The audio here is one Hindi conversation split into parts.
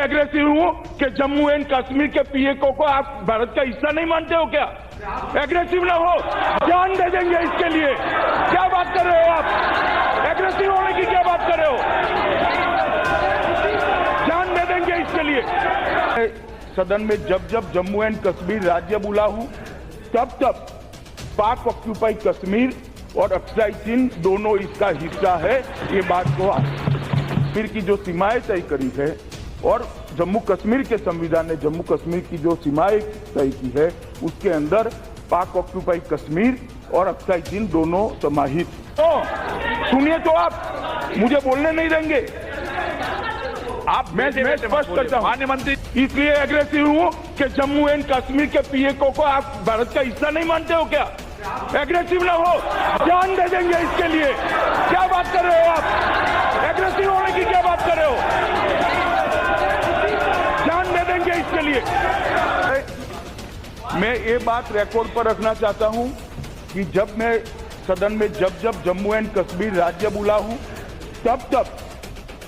एग्रेसिव हूं कि जम्मू एंड कश्मीर के पीएको को आप भारत का हिस्सा नहीं मानते हो क्या? एग्रेसिव ना हो, जान दे देंगे इसके लिए। क्या बात कर रहे हो आप? एग्रेसिव होने की क्या बात कर रहे हो? जान दे देंगे इसके लिए। सदन में जब जब जम्मू एंड कश्मीर राज्य बोला हूं, तब तब पाक ऑक्यूपाई कश्मीर और अक्साई चीन दोनों इसका हिस्सा है, ये बात को कश्मीर की जो सीमाएं तय करी है और जम्मू कश्मीर के संविधान ने जम्मू कश्मीर की जो सीमाएं तय की है, उसके अंदर पाक ऑक्यूपाई कश्मीर और अक्साई चीन दोनों समाहित। तो सुनिए, तो आप मुझे बोलने नहीं देंगे। आप मैं स्पष्ट करता हूं, माननीय मंत्री, इसलिए एग्रेसिव हूं कि जम्मू एंड कश्मीर के पीएको को आप भारत का हिस्सा नहीं मानते हो क्या? एग्रेसिव ना हो, जान दे देंगे इसके लिए। क्या बात कर रहे हो आप? एग्रेसिव होने की क्या बात कर रहे हो? जान दे देंगे इसके लिए। मैं ये बात रिकॉर्ड पर रखना चाहता हूं कि जब मैं सदन में जब जम्मू एंड कश्मीर राज्य बोला हूं, तब तब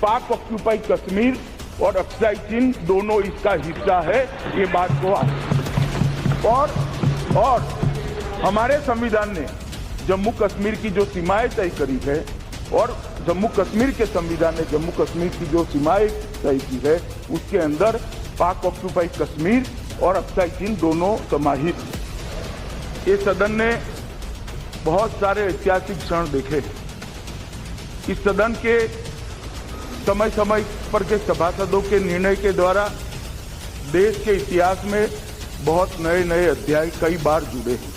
पाक ऑक्यूपाई कश्मीर और अक्साई चीन दोनों इसका हिस्सा है, ये बात को और हमारे संविधान ने जम्मू कश्मीर की जो सीमाएं तय करी है और जम्मू कश्मीर के संविधान ने जम्मू कश्मीर की जो सीमाएं तय की है, उसके अंदर पाक ऑक्यूपाई कश्मीर और अक्साई चीन दोनों समाहित। इस सदन ने बहुत सारे ऐतिहासिक क्षण देखे। इस सदन के समय समय पर के सभासदों के निर्णय के द्वारा देश के इतिहास में बहुत नए नए अध्याय कई बार जुड़े हैं।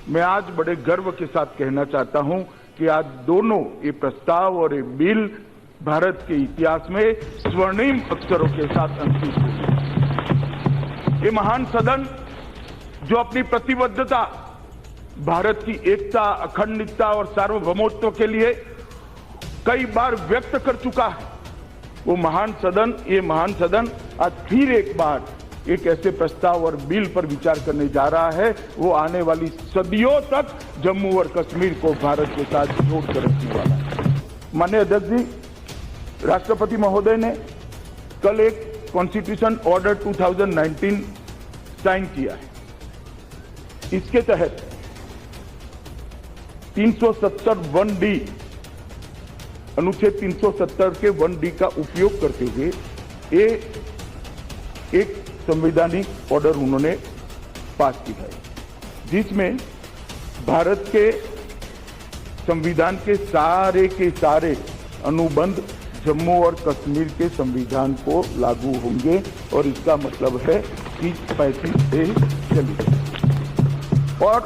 मैं आज बड़े गर्व के साथ कहना चाहता हूं कि आज दोनों ये प्रस्ताव और ये बिल भारत के इतिहास में स्वर्णिम अक्षरों के साथ अंकित हुए। ये महान सदन जो अपनी प्रतिबद्धता भारत की एकता, अखंडता और सार्वभौमत्व के लिए कई बार व्यक्त कर चुका है, वो महान सदन आज फिर एक बार एक ऐसे प्रस्ताव और बिल पर विचार करने जा रहा है, वो आने वाली सदियों तक जम्मू और कश्मीर को भारत के साथ जोड़कर रखने वाला है। माननीय अध्यक्ष जी, राष्ट्रपति महोदय ने कल एक कॉन्स्टिट्यूशन ऑर्डर 2019 साइन किया है। इसके तहत 370 1D अनुच्छेद 370 के 1D का उपयोग करते हुए ये एक संवैधानिक ऑर्डर उन्होंने पास किया है, जिसमें भारत के संविधान के सारे अनुबंध जम्मू और कश्मीर के संविधान को लागू होंगे और इसका मतलब है कि 35A चलेगी और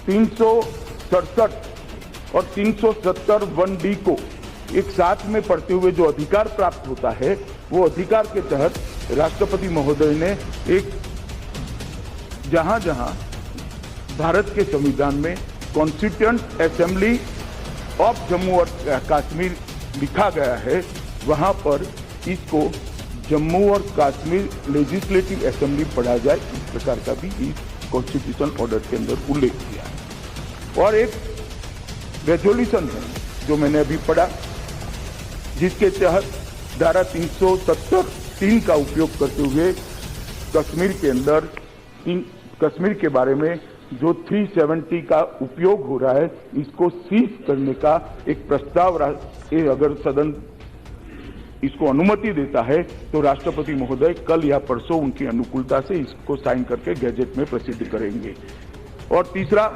367 और 370 1D को एक साथ में पढ़ते हुए जो अधिकार प्राप्त होता है, वो अधिकार के तहत राष्ट्रपति महोदय ने एक जहां भारत के संविधान में कॉन्स्टिट्यूएंट असेंबली ऑफ जम्मू और कश्मीर लिखा गया है, वहां पर इसको जम्मू और कश्मीर लेजिस्लेटिव असेंबली पढ़ा जाए, इस प्रकार का भी इस कॉन्स्टिट्यूशन ऑर्डर के अंदर उल्लेख किया है। और एक रेजोल्यूशन है जो मैंने अभी पढ़ा, जिसके तहत धारा 370(3) का उपयोग करते हुए कश्मीर के अंदर कश्मीर के बारे में जो 370 का उपयोग हो रहा है, इसको सीज करने का एक प्रस्ताव अगर सदन इसको अनुमति देता है तो राष्ट्रपति महोदय कल या परसों उनकी अनुकूलता से इसको साइन करके गैजेट में प्रसिद्ध करेंगे। और तीसरा,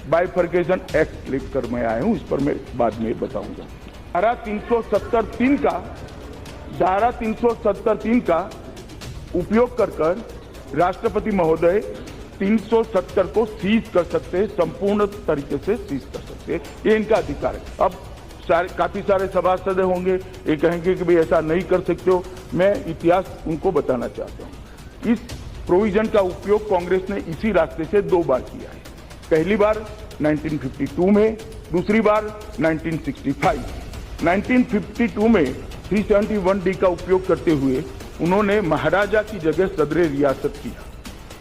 बाइफर्केशन एक्ट लेकर मैं आया हूं, इस पर मैं बाद में बताऊंगा। धारा 370(3) का उपयोग कर राष्ट्रपति महोदय 370 को सीज कर सकते हैं, संपूर्ण तरीके से सीज कर सकते हैं, ये इनका अधिकार है। अब काफी सारे सभासद होंगे, ये कहेंगे कि भाई ऐसा नहीं कर सकते हो। मैं इतिहास उनको बताना चाहता हूँ। इस प्रोविजन का उपयोग कांग्रेस ने इसी रास्ते से 2 बार किया है। पहली बार 1952 में, दूसरी बार 1965। 1952 में 371D का उपयोग करते हुए उन्होंने महाराजा की जगह सदरे रियासत किया,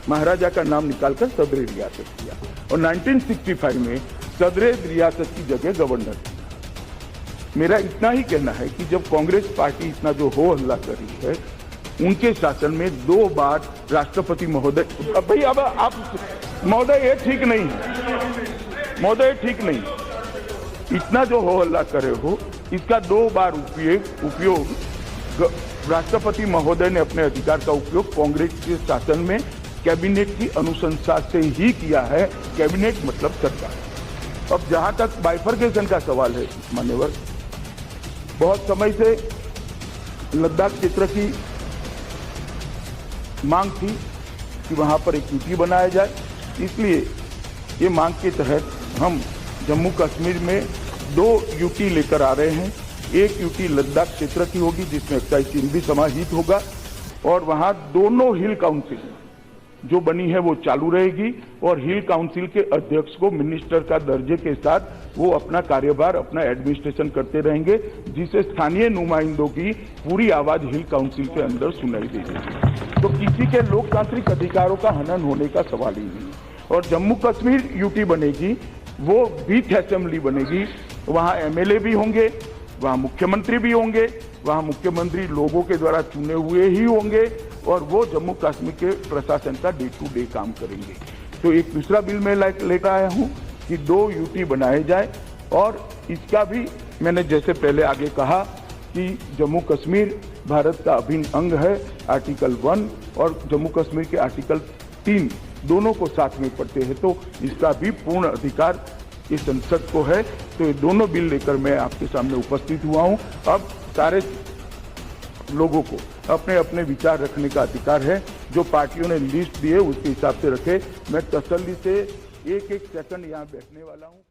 महाराजा का नाम निकालकर सदरे रियासत किया। और 1965 में सदरे रियासत की जगह गवर्नर किया। मेरा इतना ही कहना है कि जब कांग्रेस पार्टी इतना जो हो हल्ला कर रही है, उनके शासन में 2 बार राष्ट्रपति महोदय, भाई अब आप महोदय ये ठीक नहीं है, महोदय ठीक नहीं, इतना जो हो हल्ला करे हो इसका 2 बार उपयोग राष्ट्रपति महोदय ने अपने अधिकार का उपयोग कांग्रेस के शासन में कैबिनेट की अनुशंसा से ही किया है। कैबिनेट मतलब सरकार। अब जहां तक बाइफर्केशन का सवाल है मान्यवर, बहुत समय से लद्दाख क्षेत्र की मांग थी कि वहां पर एक यूटी बनाया जाए, इसलिए ये मांग के तहत हम जम्मू कश्मीर में 2 यूटी लेकर आ रहे हैं। एक यूटी लद्दाख क्षेत्र की होगी जिसमें 28 सीट भी समाहित होगा और वहां दोनों हिल काउंसिल जो बनी है वो चालू रहेगी और हिल काउंसिल के अध्यक्ष को मिनिस्टर का दर्जे के साथ वो अपना कार्यभार, अपना एडमिनिस्ट्रेशन करते रहेंगे, जिससे स्थानीय नुमाइंदों की पूरी आवाज हिल काउंसिल के अंदर सुनाई देगी। तो किसी के लोकतांत्रिक अधिकारों का हनन होने का सवाल ही नहीं। और जम्मू कश्मीर यूटी बनेगी, वो बीच असेंबली बनेगी, वहां एमएलए भी होंगे, वहां मुख्यमंत्री भी होंगे, वहां मुख्यमंत्री लोगों के द्वारा चुने हुए ही होंगे और वो जम्मू कश्मीर के प्रशासन का डे टू डे काम करेंगे। तो एक दूसरा बिल मैं लेकर आया हूं कि 2 यूटी बनाए जाए और इसका भी मैंने जैसे पहले आगे कहा कि जम्मू कश्मीर भारत का अभिन्न अंग है। आर्टिकल 1 और जम्मू कश्मीर के आर्टिकल 3 दोनों को साथ में पढ़ते हैं, तो इसका भी पूर्ण अधिकार इस संसद को है। तो ये दोनों बिल लेकर मैं आपके सामने उपस्थित हुआ हूं। अब सारे लोगों को अपने अपने विचार रखने का अधिकार है। जो पार्टियों ने लिस्ट दी है उसके हिसाब से रखे। मैं तसल्ली से एक सेकंड यहाँ बैठने वाला हूँ।